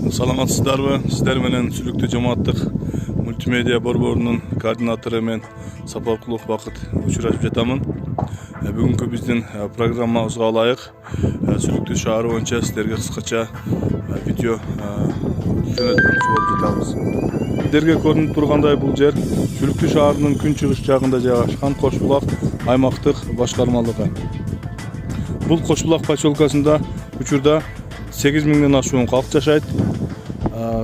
Саламатсыздарбы? Сиздер менен Сүлүктүү жамааттык мультимедиа борборунун координатору мен Сапаркулов Бакыт учурашып жатамын. Бүгүнкү биздин программабызга ылайык Сүлүктүү шаары боюнча сиздерге кыскача видео жөнөткөнчү болуп жатабыз. Сиздерге көрүнүп тургандай бул жер Сүлүктүү шаарынын күнчыгыш жагында жайгашкан Кошбулак аймактык башкармалыгы. Бул Кошбулак поселкасында учурда 8000ден ашуун калк жашайт.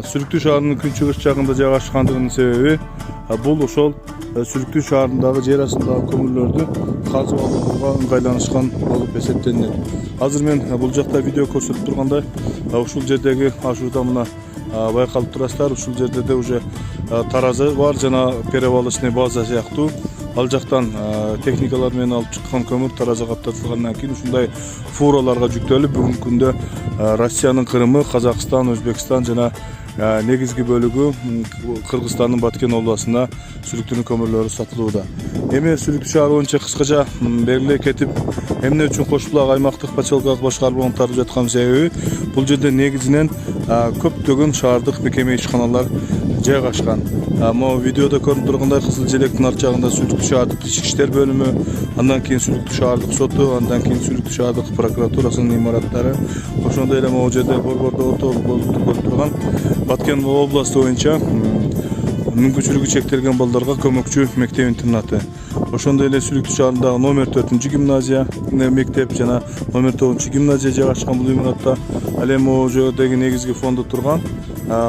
Сүлүктүү шаарынын күнчыгыш жагында жайгашкандыгынын себеби бул ошол Сүлүктүү шаарындагы жер астындагы көмүрлөрдү казып алууга ыңгайланышкан болуп эсептелинет. Азыр мен бул жакта видео көрсөтүп тургандай, ушул жердеги ашууда мына байкалып турасыздар. Ушул жерде уже таразы бар жана перевалочный база сыяктуу. Ал жактан техникалар менен алып чыккан көмүр таразага тартылгандан кийин ушундай фураларга жүктөлүп бүгүнкү күндө Россиянын Кырымы, Казакстан, Өзбекстан жана негизги бөлүгү Кыргызстандын Баткен областына сүлүктүүнүн көмүрлөрү сатылууда. Эми Сүлүктүү шаары боюнча кыскача бери кетип, эмне үчүн Кошбулак аймактык поселкалык башкармалыгын тартып жаткан себеби бул жерде негизинен көптөгөн шаардык мекеме ишканалар жайгашкан. Могу видеодо көрүнүп тургандай Кызыл Желектин арт жагында Сүлүктүү шаардык ички иштер бөлүмү, андан кийин Сүлүктүү шаардык соту, андан кийин Сүлүктүү шаардык прокуратурасынын имараттары, ошондой эле могу жерде борбордо көрүп турган Баткен областы боюнча мүмкүнчүлүгү чектелген балдарга көмөкчү мектеп интернаты. Ошондой эле Сүлүктүү шаарындагы номер 4-гимназия мектеп жана номер 9-гимназия жайгашкан бул имаратта. Ал эми могу жердеги негизги фондо турган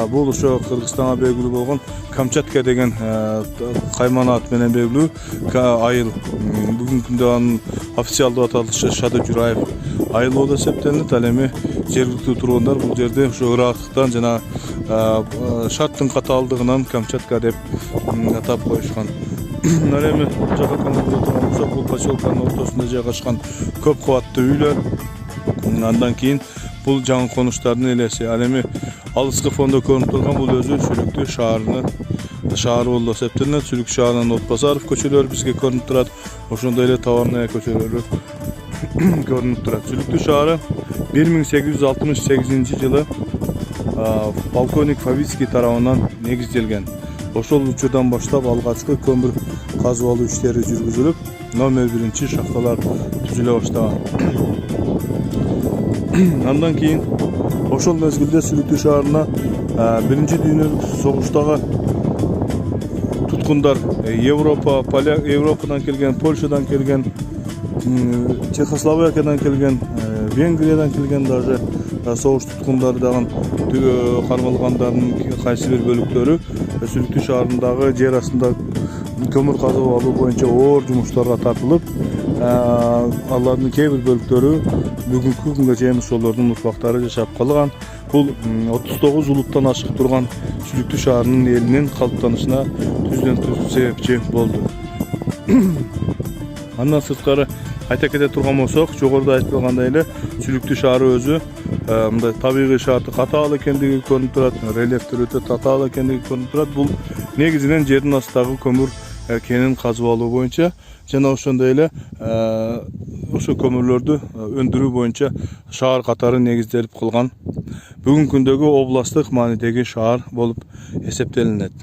бул ошо Кыргызстанга белгилүү болгон Камчатка деген каймана ат менен белгилүү айыл. Бүгүнкү күндө анын официалдуу аталышы Шады Жураев айыл болуп эсептелинет. Ал эми жергиликтүү тургундар бул жерде ошо ыраактыктан жана шарттын катаалдыгынан Камчатка деп атап коюшкан. Ал эми жака көрүп турган болсок, бул поселканын ортосунда жайгашкан көп кабаттуу үйлөр. Андан кийин бул жаңы конуштардын элеси. Ал эми алыскы фондо көрүнүп турган бул өзү Сүлүктүү шаары болуп эсептелинет. Сүлүктүү шаарынын Отбасаров көчөлөрү бизге көрүнүп турат. Ошондой эле Товарная көчөлөрү көрүнүп турат. Сүлүктүү шаары 1868 жылы полковник Фавицкий тарабынан негизделген. Ошол учурдан баштап алгачкы көмүр казып алуу иштери жүргүзүлүп, номер 1 шахталар түзүлө баштаган. Андан кийин ошол мезгилде Сүлүктүү шаарына биринчи дүйнөлүк согуштагы туткундар Европадан келген, Польшадан келген, Чехословакиядан келген, Венгриядан келген даже согуш туткундары дагы кармалгандардын кайсы бир бөлүктөрү Сүлүктүү шаарындагы жер астында көмүр казып алуу боюнча оор жумуштарга тартылып, алардын кээ бир бөлүктөрү бүгүнкү күнгө чейин ошолордун урпактары жашап калган. Бул 39 улуттан ашык турган Сүлүктүү шаарынын элинин калыптанышына түздөн түз себепчи болду. Андан сырткары айта кете турган болсок, жогоруда айтылгандай эле Сүлүктүү шаары өзү мындай табигый шарты катаал экендиги көрүнүп турат, рельефтер өтө татаал экендиги көрүнүп турат. Бул негизинен жердин астындагы көмүр кенин казып алуу боюнча жана ошондой эле ошо көмүрлөрдү өндүрүү боюнча шаар катары негизделип калган бүгүнкү күндөгү областтык маанидеги шаар болуп эсептелинет.